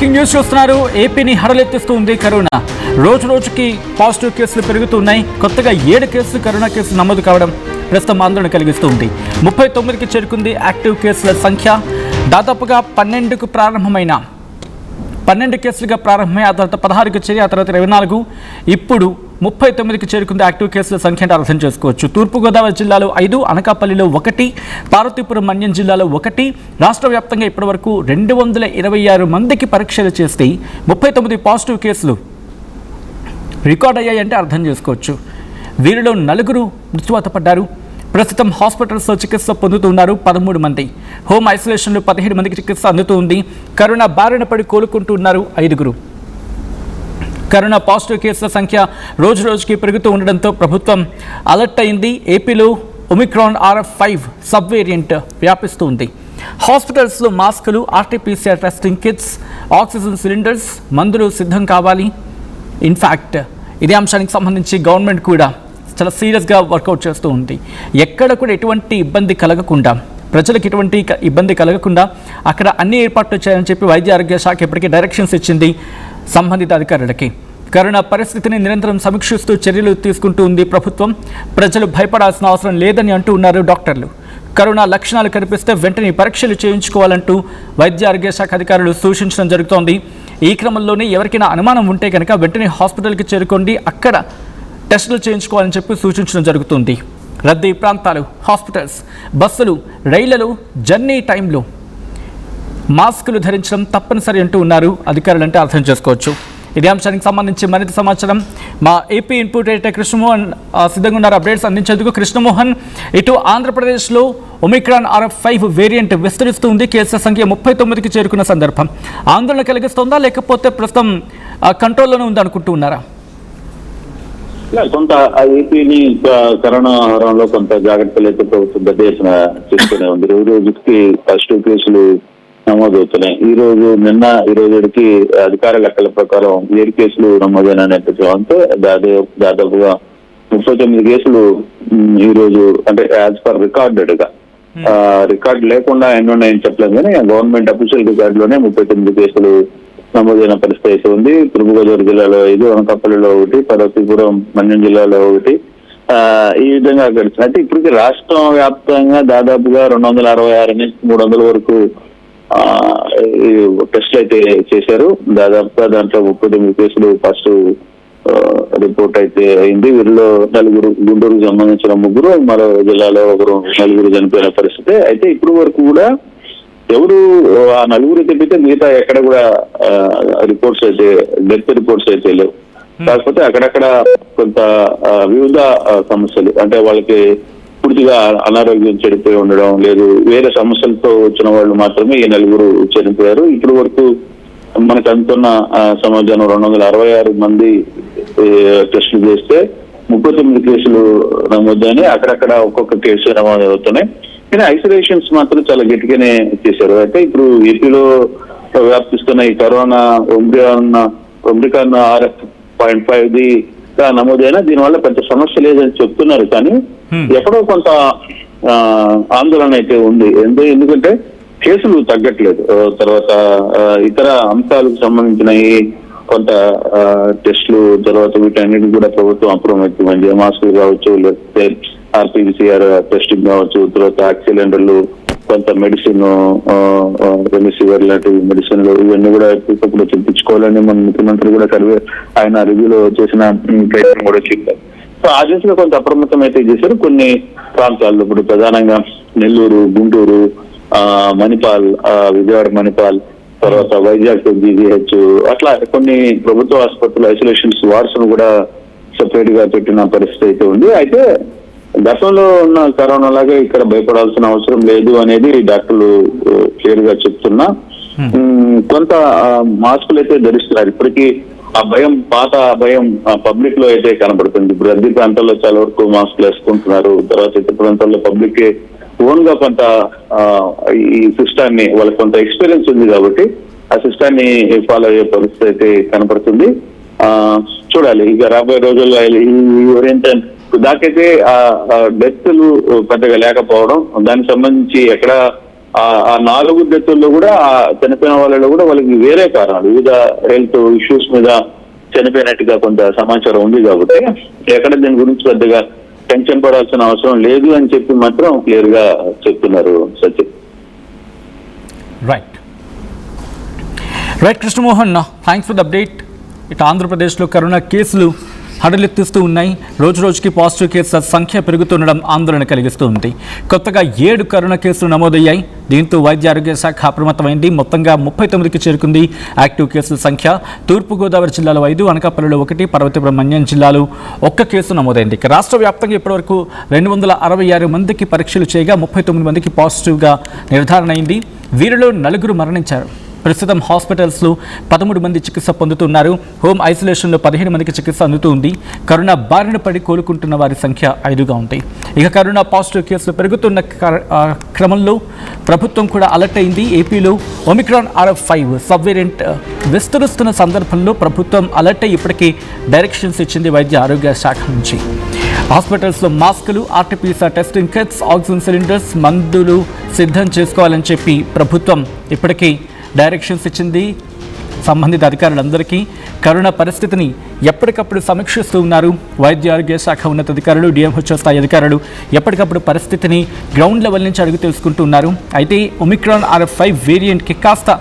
Breaking news చూస్తున్నారు. ఏపీని హడలెత్తిస్తుంది corona. రోజు రోజుకి పాజిటివ్ కేసులు పెరుగుతున్నాయి. కొత్తగా 7 కేసులు కరోనా కేసులు నమోదు కావడం ప్రస్తుతం ఆందోళన కలిగిస్తుంది. 39కి చేరుకుంది యాక్టివ్ కేసుల సంఖ్య. దాదాపుగా 12 కేసులుగా ప్రారంభమై ఆ తర్వాత 16కి చేరి ఆ తర్వాత 24, ఇప్పుడు 39కి చేరుకుంది యాక్టివ్ కేసుల సంఖ్య అంటే అర్థం చేసుకోవచ్చు. తూర్పుగోదావరి జిల్లాలో 5, అనకాపల్లిలో 1, పార్వతీపురం మన్యం జిల్లాలో 1. రాష్ట్ర వ్యాప్తంగా ఇప్పటివరకు 226 మందికి పరీక్షలు చేస్తే 39 పాజిటివ్ కేసులు రికార్డ్ అయ్యాయంటే అర్థం చేసుకోవచ్చు. వీరిలో 4 మృత్యువాత పడ్డారు. ప్రస్తుతం హాస్పిటల్స్లో చికిత్స పొందుతున్నారు 13 మంది. హోమ్ ఐసోలేషన్లో 17 మందికి చికిత్స అందుతుంది. కరోనా బారిన పడి కోలుకుంటున్నారు 5. కరోనా పాజిటివ్ కేసుల సంఖ్య రోజు రోజుకి పెరుగుతూ ఉండడంతో ప్రభుత్వం అలర్ట్ అయింది. ఏపీలో ఒమిక్రాన్ RF5 సబ్ వేరియంట్ వ్యాపిస్తుంది. హాస్పిటల్స్లో మాస్కులు, RT-PCR testing kits, oxygen cylinders, మందులు సిద్ధం కావాలి. ఇన్ఫ్యాక్ట్ ఇదే అంశానికి సంబంధించి గవర్నమెంట్ కూడా చాలా సీరియస్గా వర్కౌట్ చేస్తూ ఉంది. ఎక్కడ కూడా ఎటువంటి ఇబ్బంది కలగకుండా, ప్రజలకు ఎటువంటి ఇబ్బంది కలగకుండా అక్కడ అన్ని ఏర్పాట్లు చేయాలని చెప్పి వైద్య ఆరోగ్య శాఖ ఇప్పటికే డైరెక్షన్స్ ఇచ్చింది సంబంధిత అధికారులకి. కరోనా పరిస్థితిని నిరంతరం సమీక్షిస్తూ చర్యలు తీసుకుంటూ ఉంది ప్రభుత్వం. ప్రజలు భయపడాల్సిన అవసరం లేదని అంటూ ఉన్నారు డాక్టర్లు. కరోనా లక్షణాలు కనిపిస్తే వెంటనే పరీక్షలు చేయించుకోవాలంటూ వైద్య ఆరోగ్య శాఖ అధికారులు సూచించడం జరుగుతోంది. ఈ క్రమంలోనే ఎవరికైనా అనుమానం ఉంటే కనుక వెంటనే హాస్పిటల్కి చేరుకోండి, అక్కడ టెస్టులు చేయించుకోవాలని చెప్పి సూచించడం జరుగుతుంది. రద్దీ ప్రాంతాలు, హాస్పిటల్స్, బస్సులు, రైళ్లలో జర్నీ టైంలో మాస్కులు ధరించడం తప్పనిసరి అంటూ ఉన్నారు అధికారులు అంటే అర్థం చేసుకోవచ్చు. ఇదే అంశానికి సంబంధించి మరింత సమాచారం మా ఏపీ ఇన్పుట్ ఎడిటర్ కృష్ణమోహన్ సిద్ధంగా ఉన్నారు అప్డేట్స్ అందించేందుకు. కృష్ణమోహన్, ఇటు ఆంధ్రప్రదేశ్లో ఒమిక్రాన్ RF5 వేరియంట్ విస్తరిస్తుంది. కేసుల సంఖ్య 39కి చేరుకున్న సందర్భం ఆందోళన కలిగిస్తుందా, లేకపోతే ప్రస్తుతం కంట్రోల్లోనే ఉందనుకుంటూ ఉన్నారా? కొంత ఏపీని కరోనా హారంలో కొంత జాగ్రత్తలు అయితే ప్రభుత్వం పెద్ద ఎత్తున తీసుకునే ఉంది. రోజుకి పాజిటివ్ కేసులు నమోదవుతున్నాయి. ఈ రోజుకి అధికార లెక్కల ప్రకారం 7 కేసులు నమోదైన నేపథ్యంతో దాదాపుగా 39 కేసులు ఈ రోజు, అంటే యాజ్ పర్ రికార్డెడ్ గా, రికార్డు లేకుండా ఎన్ని ఉన్నాయని చెప్పలేము కానీ గవర్నమెంట్ అఫీషియల్ రికార్డులోనే 39 కేసులు నమోదైన పరిస్థితి అయితే ఉంది. తూర్పుగోదావరి జిల్లాలో 5, అనకాపల్లిలో 1, పార్వతీపురం మన్యం జిల్లాలో 1. ఈ విధంగా గడిచిన అయితే ఇప్పటికీ రాష్ట్రం వ్యాప్తంగా దాదాపుగా 266 నుంచి 300 వరకు టెస్టులు అయితే చేశారు. దాదాపుగా దాంట్లో 39 కేసులు పాజిటివ్ రిపోర్ట్ అయితే అయింది. వీరిలో 4 గుంటూరుకు సంబంధించిన 3, మరో జిల్లాలో 4 చనిపోయిన పరిస్థితి. అయితే ఇప్పుడు వరకు కూడా ఎవరు ఆ 4 తప్పితే మిగతా ఎక్కడ కూడా రిపోర్ట్స్ అయితే, డెత్ రిపోర్ట్స్ అయితే లేవు. కాకపోతే అక్కడక్కడ కొంత వివిధ సమస్యలు, అంటే వాళ్ళకి పూర్తిగా అనారోగ్యం చెడిపోయి ఉండడం, లేదు వేరే సమస్యలతో వచ్చిన వాళ్ళు మాత్రమే ఈ 4 చనిపోయారు. ఇప్పుడు వరకు మనకు అందుతున్న సమాచారం 266 మంది టెస్టులు చేస్తే 39 కేసులు నమోదైనాయి. అక్కడక్కడ ఒక్కొక్క కేసు నమోదు అవుతున్నాయి. కానీ ఐసోలేషన్స్ మాత్రం చాలా గట్టిగానే చేశారు. అయితే ఇప్పుడు ఏపీలో వ్యాప్తిస్తున్న ఈ కరోనా ఒమిక్రాన్ RF.5 నమోదైనా దీనివల్ల పెద్ద సమస్య లేదని చెప్తున్నారు. కానీ ఎక్కడో కొంత ఆందోళన అయితే ఉంది. ఎందుకంటే కేసులు తగ్గట్లేదు. తర్వాత ఇతర అంశాలకు సంబంధించిన కొంత టెస్టులు, తర్వాత వీటన్నిటి కూడా ప్రభుత్వం అప్రమత్తమైంది. మాస్కులు కావచ్చు, లేకపోతే RT-PCR టెస్టింగ్ కావచ్చు, తర్వాత ఆక్సిలిండర్లు, కొంత మెడిసిన్, రెమిసివర్ లాంటి మెడిసిన్లు, ఇవన్నీ కూడా ఇప్పుడు తెప్పించుకోవాలని మన ముఖ్యమంత్రి కూడా ఆయన రివ్యూలో చేసిన ప్రయత్నం కూడా చెప్పారు. సో ఆ దిశగా కొంత అప్రమత్తం అయితే చేశారు. కొన్ని ప్రాంతాల్లో ఇప్పుడు ప్రధానంగా నెల్లూరు, గుంటూరు, మణిపాల్, విజయవాడ మణిపాల్, తర్వాత వైజాగ్ GGH, అట్లా కొన్ని ప్రభుత్వ ఆసుపత్రులు ఐసోలేషన్స్ వార్డ్స్ ను కూడా సెపరేట్ గా పెట్టిన పరిస్థితి అయితే ఉంది. అయితే గతంలో ఉన్న కరోనా లాగా ఇక్కడ భయపడాల్సిన అవసరం లేదు అనేది డాక్టర్లు క్లియర్ గా చెప్తున్నా. కొంత మాస్కులు అయితే ధరిస్తున్నారు. ఇప్పటికీ ఆ భయం, పాత భయం పబ్లిక్ లో అయితే కనబడుతుంది. ఇప్పుడు రద్దీ ప్రాంతాల్లో చాలా వరకు మాస్కులు వేసుకుంటున్నారు. తర్వాత ఇతర ప్రాంతాల్లో పబ్లిక్ ఓన్ గా కొంత ఈ సిస్టాన్ని, వాళ్ళకి కొంత ఎక్స్పీరియన్స్ ఉంది కాబట్టి ఆ సిస్టాన్ని ఫాలో అయ్యే పరిస్థితి అయితే కనపడుతుంది. చూడాలి ఇక రాబోయే రోజుల్లో దాకైతే డెత్లు పెద్దగా లేకపోవడం, దానికి సంబంధించి ఎక్కడ ఆ 4 డెత్తుల్లో కూడా ఆ చనిపోయిన వాళ్ళలో కూడా వాళ్ళకి వేరే కారణాలు, వివిధ హెల్త్ ఇష్యూస్ మీద చనిపోయినట్టుగా కొంత సమాచారం ఉంది. కాబట్టి ఎక్కడ దీని గురించి పెద్దగా టెన్షన్ పడాల్సిన అవసరం లేదు అని చెప్పి మాత్రం క్లియర్ గా చెప్తున్నారు Sachin. Right Krishnamohan, thanks for the update. ఇటు ఆంధ్రప్రదేశ్లో కరోనా కేసులు హడలెత్తిస్తూ ఉన్నాయి. రోజు రోజుకి పాజిటివ్ కేసుల సంఖ్య పెరుగుతుండడం ఆందోళన కలిగిస్తూ ఉంది. కొత్తగా 7 కరోనా కేసులు నమోదయ్యాయి. దీంతో వైద్య ఆరోగ్య శాఖ అప్రమత్తమైంది. మొత్తంగా 39కి చేరుకుంది యాక్టివ్ కేసుల సంఖ్య. తూర్పుగోదావరి జిల్లాలో 5, అనకాపల్లిలో 1, పార్వతీపురం మన్యం జిల్లాలో 1 కేసు నమోదైంది. రాష్ట్ర వ్యాప్తంగా ఇప్పటివరకు 266 మందికి పరీక్షలు చేయగా 39 మందికి పాజిటివ్గా నిర్ధారణ అయింది. వీరిలో 4 మరణించారు. ప్రస్తుతం హాస్పిటల్స్లో 13 మంది చికిత్స పొందుతున్నారు. హోమ్ ఐసోలేషన్లో 15 మందికి చికిత్స అందుతుంది. కరోనా బారిన పడి కోలుకుంటున్న వారి సంఖ్య 5గా ఉంది. ఇక కరోనా పాజిటివ్ కేసులు పెరుగుతున్న క్రమంలో ప్రభుత్వం కూడా అలర్ట్ అయింది. ఏపీలో ఒమిక్రాన్ RF5 సబ్ వేరియంట్ విస్తరిస్తున్న సందర్భంలో ప్రభుత్వం అలర్ట్ అయ్యి ఇప్పటికీ డైరెక్షన్స్ ఇచ్చింది వైద్య ఆరోగ్య శాఖ నుంచి. హాస్పిటల్స్లో మాస్కులు, RT-PCR testing kits, oxygen cylinders, మందులు సిద్ధం చేసుకోవాలని చెప్పి ప్రభుత్వం ఇప్పటికీ డైరెక్షన్స్ ఇచ్చింది. సంబంధిత అధికారులందరికీ కరోనా పరిస్థితిని ఎప్పటికప్పుడు సమీక్షిస్తూ ఉన్నారు. వైద్య ఆరోగ్య శాఖ ఉన్నతాధికారులు, DMHO స్థాయి అధికారులు ఎప్పటికప్పుడు పరిస్థితిని గ్రౌండ్ లెవెల్ నుంచి అడుగు తెలుసుకుంటూ ఉన్నారు. అయితే ఒమిక్రాన్ RF5 వేరియంట్కి కాస్త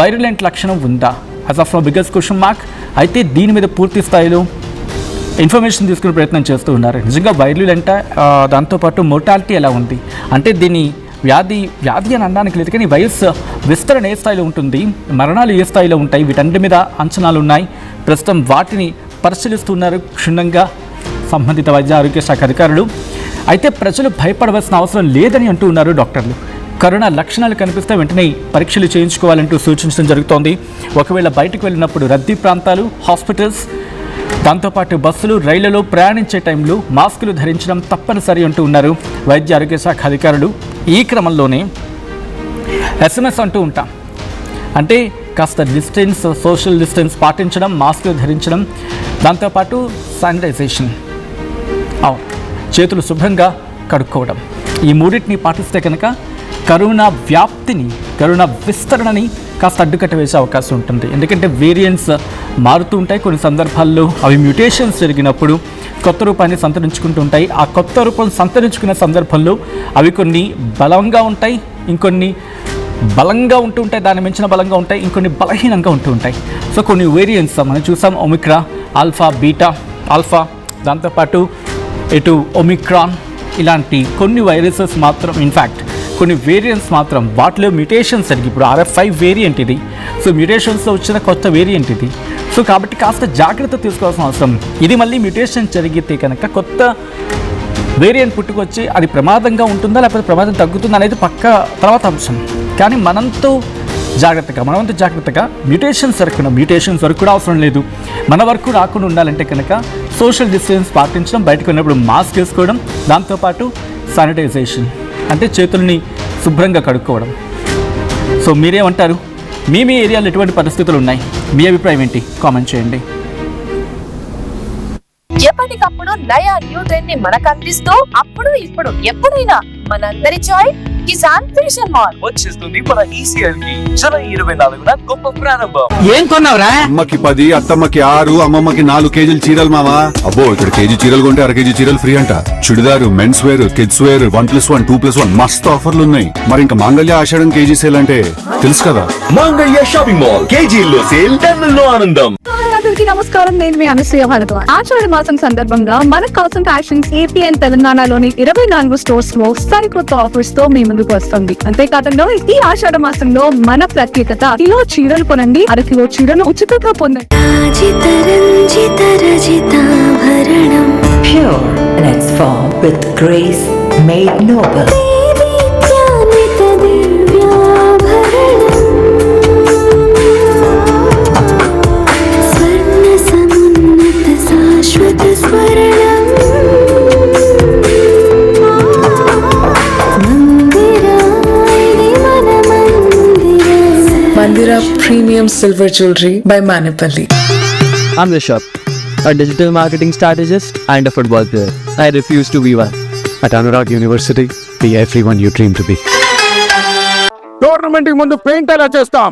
వైరలెంట్ లక్షణం ఉందా? As of now biggest question mark. అయితే దీని మీద పూర్తి స్థాయిలో ఇన్ఫర్మేషన్ తీసుకునే ప్రయత్నం చేస్తూ ఉన్నారు. నిజంగా వైరలెంట్, దాంతోపాటు మోర్టాలిటీ ఎలా ఉంది అంటే దీని వ్యాధి అని అనడానికి లేదు, కానీ వైరస్ విస్తరణ ఏ స్థాయిలో ఉంటుంది, మరణాలు ఏ స్థాయిలో ఉంటాయి, వీటన్నిటి మీద అంచనాలు ఉన్నాయి. ప్రస్తుతం వాటిని పరిశీలిస్తున్నారు క్షుణ్ణంగా సంబంధిత వైద్య ఆరోగ్య శాఖ అధికారులు. అయితే ప్రజలు భయపడవలసిన అవసరం లేదని అంటూ ఉన్నారు డాక్టర్లు. కరోనా లక్షణాలు కనిపిస్తే వెంటనే పరీక్షలు చేయించుకోవాలంటూ సూచించడం జరుగుతోంది. ఒకవేళ బయటకు వెళ్ళినప్పుడు రద్దీ ప్రాంతాలు, హాస్పిటల్స్, దాంతోపాటు బస్సులు, రైళ్లలో ప్రయాణించే టైంలో మాస్కులు ధరించడం తప్పనిసరి అంటూ ఉన్నారు వైద్య ఆరోగ్య శాఖ అధికారులు. ఈ క్రమంలోనే SMS అంటూ ఉంటాం, అంటే కాస్త డిస్టెన్స్, సోషల్ డిస్టెన్స్ పాటించడం, మాస్కులు ధరించడం, దాంతోపాటు శానిటైజేషన్, చేతులు శుభ్రంగా కడుక్కోవడం, ఈ మూడింటిని పాటిస్తే కనుక కరోనా వ్యాప్తిని, కరోనా విస్తరణని కాస్త అడ్డుకట్ట వేసే అవకాశం ఉంటుంది. ఎందుకంటే వేరియంట్స్ మారుతూ ఉంటాయి. కొన్ని సందర్భాల్లో అవి మ్యూటేషన్స్ జరిగినప్పుడు కొత్త రూపాన్ని సంతరించుకుంటూ ఉంటాయి. ఆ కొత్త రూపం సంతరించుకునే సందర్భంలో అవి కొన్ని బలంగా ఉంటాయి, ఇంకొన్ని బలంగా ఉంటూ ఉంటాయి, దాన్ని మించిన బలంగా ఉంటాయి, ఇంకొన్ని బలహీనంగా ఉంటూ ఉంటాయి. సో కొన్ని వేరియంట్స్ మనం చూసాం, ఒమిక్రా, ఆల్ఫా, బీటా, ఆల్ఫా, దాంతోపాటు ఇటు ఒమిక్రాన్, ఇలాంటి కొన్ని వైరసెస్ మాత్రం, ఇన్ఫ్యాక్ట్ కొన్ని వేరియంట్స్ మాత్రం వాటిలో మ్యూటేషన్స్ జరిగి, ఇప్పుడు RF5 వేరియంట్ ఇది, సో మ్యూటేషన్స్లో వచ్చిన కొత్త వేరియంట్ ఇది. సో కాబట్టి కాస్త జాగ్రత్త తీసుకోవాల్సిన అవసరం. ఇది మళ్ళీ మ్యూటేషన్ జరిగితే కనుక కొత్త వేరియంట్ పుట్టుకొచ్చి అది ప్రమాదంగా ఉంటుందా లేకపోతే ప్రమాదం తగ్గుతుందా అనేది పక్క తర్వాత అంశం. కానీ మనవంతు జాగ్రత్తగా మ్యూటేషన్స్ వరకు కూడా అవసరం లేదు. మన వరకు రాకుండా ఉండాలంటే కనుక సోషల్ డిస్టెన్స్ పాటించడం, బయటకు వెళ్ళినప్పుడు మాస్క్ వేసుకోవడం, దాంతోపాటు శానిటైజేషన్ అంటే చేతుల్ని శుభ్రంగా కడుక్కోవడం. సో మీరేమంటారు? మీ ఏరియాలో ఎటువంటి పరిస్థితులు ఉన్నాయి? మీ అభిప్రాయం ఏంటి? కామెంట్ చేయండి. ఎప్పటికప్పుడు నయా న్యూ ట్రెండ్ ని మనకు అందిస్తూ అప్పుడు ఇప్పుడు ఎప్పుడైనా మనందరి చాయ్ కిసాన్ ఫ్యాషన్ మాల్ వచ్చేస్తుంది మన ECL కి జూలై 24న గొప్ప ప్రారంభం. ఏం కొన్నావురా? అమ్మకి 10, అత్తమ్మకి 6, అమ్మమ్మకి 4 కేజీలు చీరలు మావా. అబ్బో, ఇక్కడ కేజీ చీరలు కొంటే అర కేజీ చీరలు ఫ్రీ అంట. Churidar, men's wear, kids wear 1+1, 2+1 మస్తు ఆఫర్లు ఉన్నాయి. మరి ఇంకా మాంగళ్య ఆషాఢం కేజీ సేల్ అంటే తెలుసు కదా. మాంగళ్య షాపింగ్ మాల్, కేజీల్లో సేల్, టన్నుల్లో ఆనందం. నమస్కారం, నేను మీ అనసూయ భారద్వాజ్. ఆషాఢ మాసం సందర్భంగా మన కాసం ఫ్యాషన్స్ ఏపీ అండ్ తెలంగాణలోని 24 స్టోర్స్ లో సరికొత్త ఆఫర్స్ తో మీ ముందుకు వస్తుంది. అంతేకాదంలో ఈ ఆషాఢ మాసంలో మన ప్రత్యేకత, కిలో చీరలు కొనండి, అర కిలో చీరను ఉచితంగా పొందండి. Pure in its form with grace made noble. Mandira Premium Silver Jewelry by Manipali. I'm Rishabh, a digital marketing strategist and a football player. I refuse to be one. At Anurag University, be everyone you dream to be. Tournament కి ముందు paint ఎలా చేస్తాం